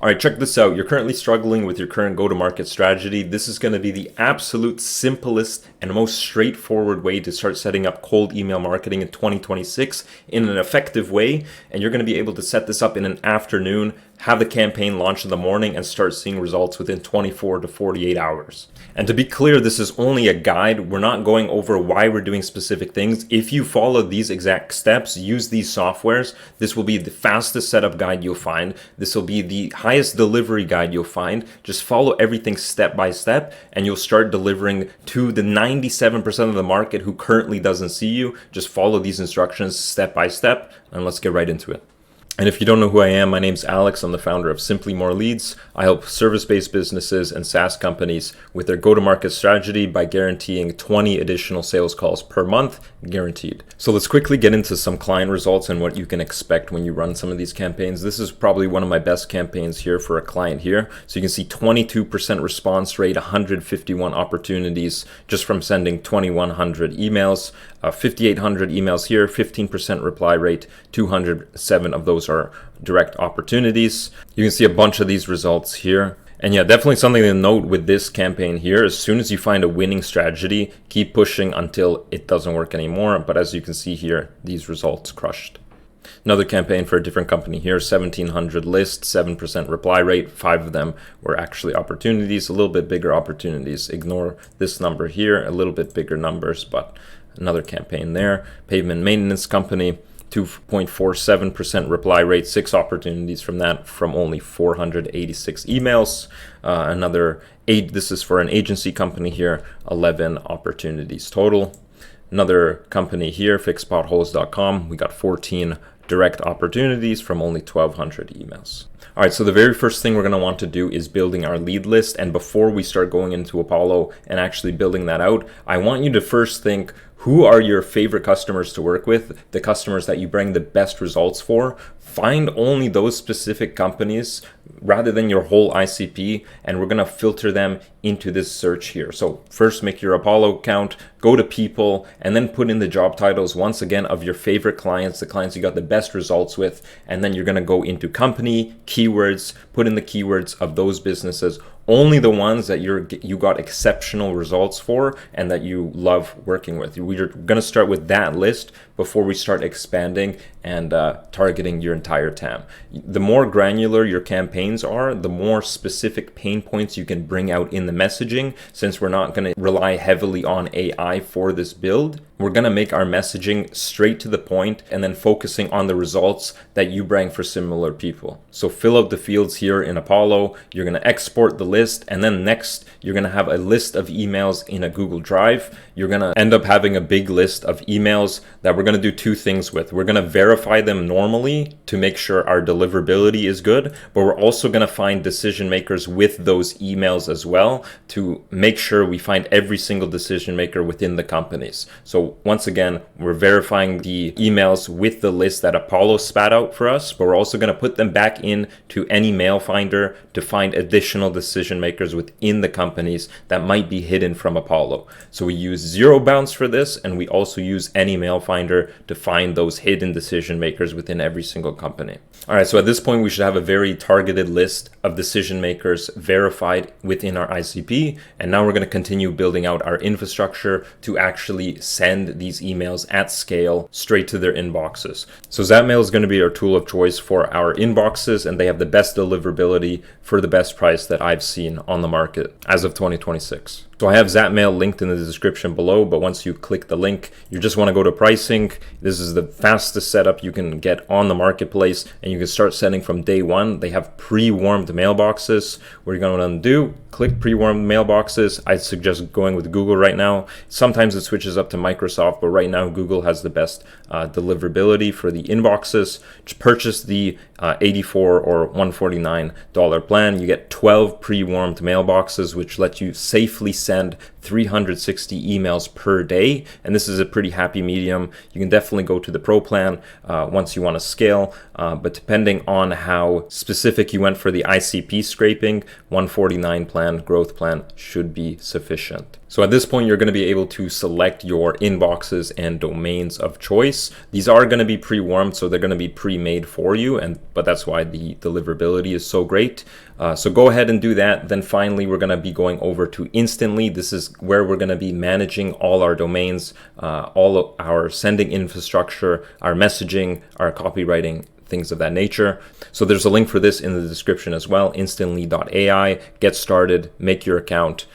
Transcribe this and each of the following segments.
All right, check this out. You're currently struggling with your current go-to-market strategy. This is going to be the absolute simplest and most straightforward way to start setting up cold email marketing in 2026 in an effective way. And you're going to be able to set this up in an afternoon, have the campaign launch in the morning, and start seeing results within 24 to 48 hours. And to be clear, this is only a guide. We're not going over why we're doing specific things. If you follow these exact steps, use these softwares, this will be the fastest setup guide you'll find. This will be the highest delivery guide you'll find. Just follow everything step by step, and you'll start delivering to the 97% of the market who currently doesn't see you. Just follow these instructions step by step, and let's get right into it. And if you don't know who I am, my name's Alex. I'm the founder of Simply More Leads. I help service-based businesses and SaaS companies with their go-to-market strategy by guaranteeing 20 additional sales calls per month, guaranteed. So let's quickly get into some client results and what you can expect when you run some of these campaigns. This is probably one of my best campaigns here for a client here. So you can see 22% response rate, 151 opportunities just from sending 2,100 emails, 5,800 emails here, 15% reply rate, 207 of those are direct opportunities. You can see a bunch of these results here. And yeah, definitely something to note with this campaign here. As soon as you find a winning strategy, keep pushing until it doesn't work anymore. But as you can see here, these results crushed. Another campaign for a different company here, 1,700 lists, 7% reply rate. 5 of them were actually opportunities, a little bit bigger opportunities. Ignore this number here, a little bit bigger numbers, but another campaign there. Pavement maintenance company, 2.47% reply rate, 6 opportunities from that, from only 486 emails. Another 8, this is for an agency company here, 11 opportunities total. Another company here, fixpotholes.com, we got 14 direct opportunities from only 1,200 emails. All right, so the very first thing we're going to want to do is building our lead list. And before we start going into Apollo and actually building that out, I want you to first think, who are your favorite customers to work with, the customers that you bring the best results for? Find only those specific companies rather than your whole ICP, and we're going to filter them into this search here. So first make your Apollo account, go to people, and then put in the job titles once again of your favorite clients, the clients you got the best results with, and then you're going to go into company, keywords, put in the keywords of those businesses, only the ones that you got exceptional results for and that you love working with. We're going to start with that list before we start expanding and targeting your entire TAM. The more granular your campaigns are, the more specific pain points you can bring out in the messaging. Since we're not going to rely heavily on AI for this build, we're going to make our messaging straight to the point and then focusing on the results that you bring for similar people. So fill out the fields here in Apollo. You're going to export the list, and then next you're going to have a list of emails in a Google Drive. You're going to end up having a big list of emails that we're going to do 2 things with. We're going to verify them normally to make sure our deliverability is good, but we're also going to find decision makers with those emails as well to make sure we find every single decision maker within the companies. So once again, we're verifying the emails with the list that Apollo spat out for us, but we're also going to put them back in to any mail finder to find additional decision makers within the companies that might be hidden from Apollo. So we use zero bounce for this, and we also use any mail finder to find those hidden decision makers within every single company. All right, so at this point, we should have a very targeted list of decision makers verified within our ICP. And now we're going to continue building out our infrastructure to actually send these emails at scale straight to their inboxes. So Zapmail is going to be our tool of choice for our inboxes, and they have the best deliverability for the best price that I've seen on the market as of 2026. So I have Zapmail linked in the description below, but once you click the link, you just want to go to pricing. This is the fastest setup you can get on the marketplace, and you can start sending from day one. They have pre-warmed mailboxes. What you're going to want to do, click pre-warmed mailboxes. I suggest going with Google right now. Sometimes it switches up to Microsoft, but right now Google has the best deliverability for the inboxes. Just purchase the $84 or $149 plan. You get 12 pre-warmed mailboxes, which let you safely send 360 emails per day. And this is a pretty happy medium. You can definitely go to the pro plan once you want to scale. But depending on how specific you went for the ICP scraping, 149 plan, growth plan should be sufficient. So at this point, you're going to be able to select your inboxes and domains of choice. These are going to be pre-warmed, so they're going to be pre-made for you, but that's why the deliverability is so great. So go ahead and do that. Then finally, we're going to be going over to Instantly. This is where we're going to be managing all our domains, all of our sending infrastructure, our messaging, our copywriting, things of that nature. So there's a link for this in the description as well, instantly.ai. Get started, make your account.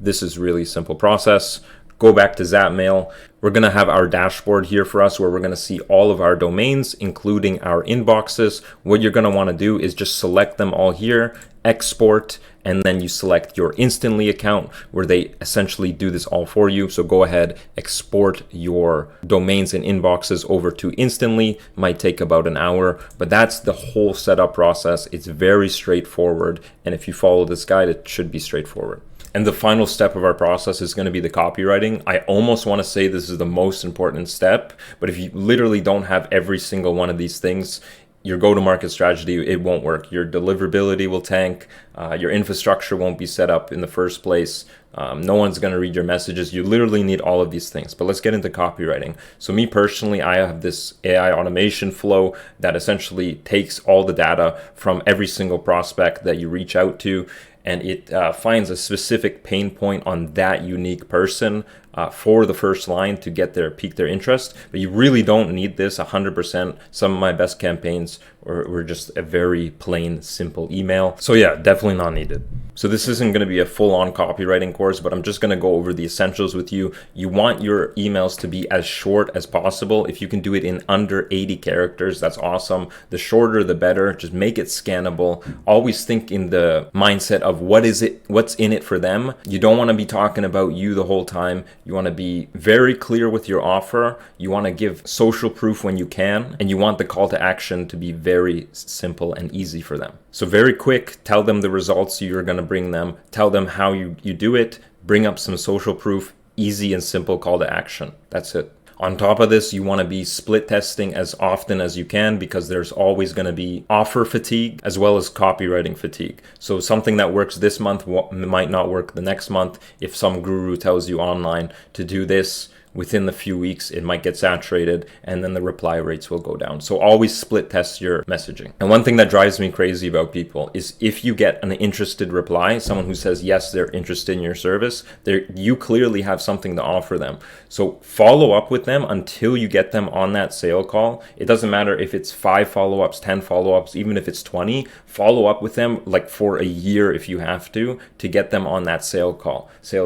This is really simple process. Go back to Zapmail. We're going to have our dashboard here for us where we're going to see all of our domains, including our inboxes. What you're going to want to do is just select them all here, export, and then you select your Instantly account where they essentially do this all for you. So go ahead, export your domains and inboxes over to Instantly. Might take about an hour, but that's the whole setup process. It's very straightforward. And if you follow this guide, it should be straightforward. And the final step of our process is going to be the copywriting. I almost want to say this is the most important step, but if you literally don't have every single one of these things, your go-to-market strategy, it won't work. Your deliverability will tank. Your infrastructure won't be set up in the first place. No one's going to read your messages. You literally need all of these things. But let's get into copywriting. So me personally, I have this AI automation flow that essentially takes all the data from every single prospect that you reach out to, and it finds a specific pain point on that unique person for the first line to pique their interest. But you really don't need this 100%. Some of my best campaigns were just a very plain, simple email. So yeah, definitely not needed. So this isn't going to be a full-on copywriting course, but I'm just going to go over the essentials with you. You want your emails to be as short as possible. If you can do it in under 80 characters, that's awesome. The shorter, the better. Just make it scannable. Always think in the mindset of what's in it for them. You don't want to be talking about you the whole time. You want to be very clear with your offer. You want to give social proof when you can, and you want the call to action to be very simple and easy for them. So very quick, tell them the results you're going to bring them, tell them how you do it, bring up some social proof, easy and simple call to action. That's it. On top of this, you want to be split testing as often as you can because there's always going to be offer fatigue as well as copywriting fatigue. So something that works this month might not work the next month. If some guru tells you online to do this, within the few weeks, it might get saturated and then the reply rates will go down. So always split test your messaging. And one thing that drives me crazy about people is if you get an interested reply, someone who says, yes, they're interested in your service, you clearly have something to offer them. So follow up with them until you get them on that sale call. It doesn't matter if it's 5 follow-ups, 10 follow-ups, even if it's 20, follow up with them like for a year if you have to get them on that sales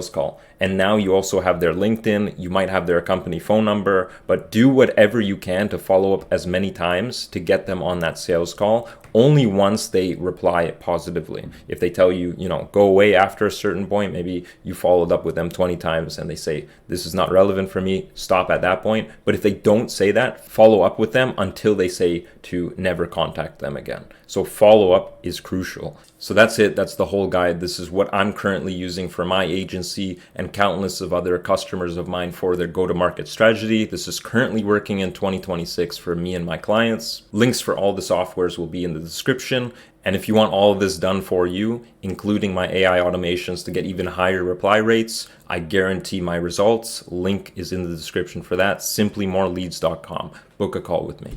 call. And now you also have their LinkedIn, you might have their company phone number, but do whatever you can to follow up as many times to get them on that sales call. Only once they reply positively. If they tell you, go away after a certain point, maybe you followed up with them 20 times and they say, this is not relevant for me, stop at that point. But if they don't say that, follow up with them until they say to never contact them again. So follow up is crucial. So that's it. That's the whole guide. This is what I'm currently using for my agency and countless of other customers of mine for their go-to-market strategy. This is currently working in 2026 for me and my clients. Links for all the softwares will be in the description. And if you want all of this done for you, including my AI automations to get even higher reply rates, I guarantee my results. Link is in the description for that. SimplyMoreLeads.com. Book a call with me.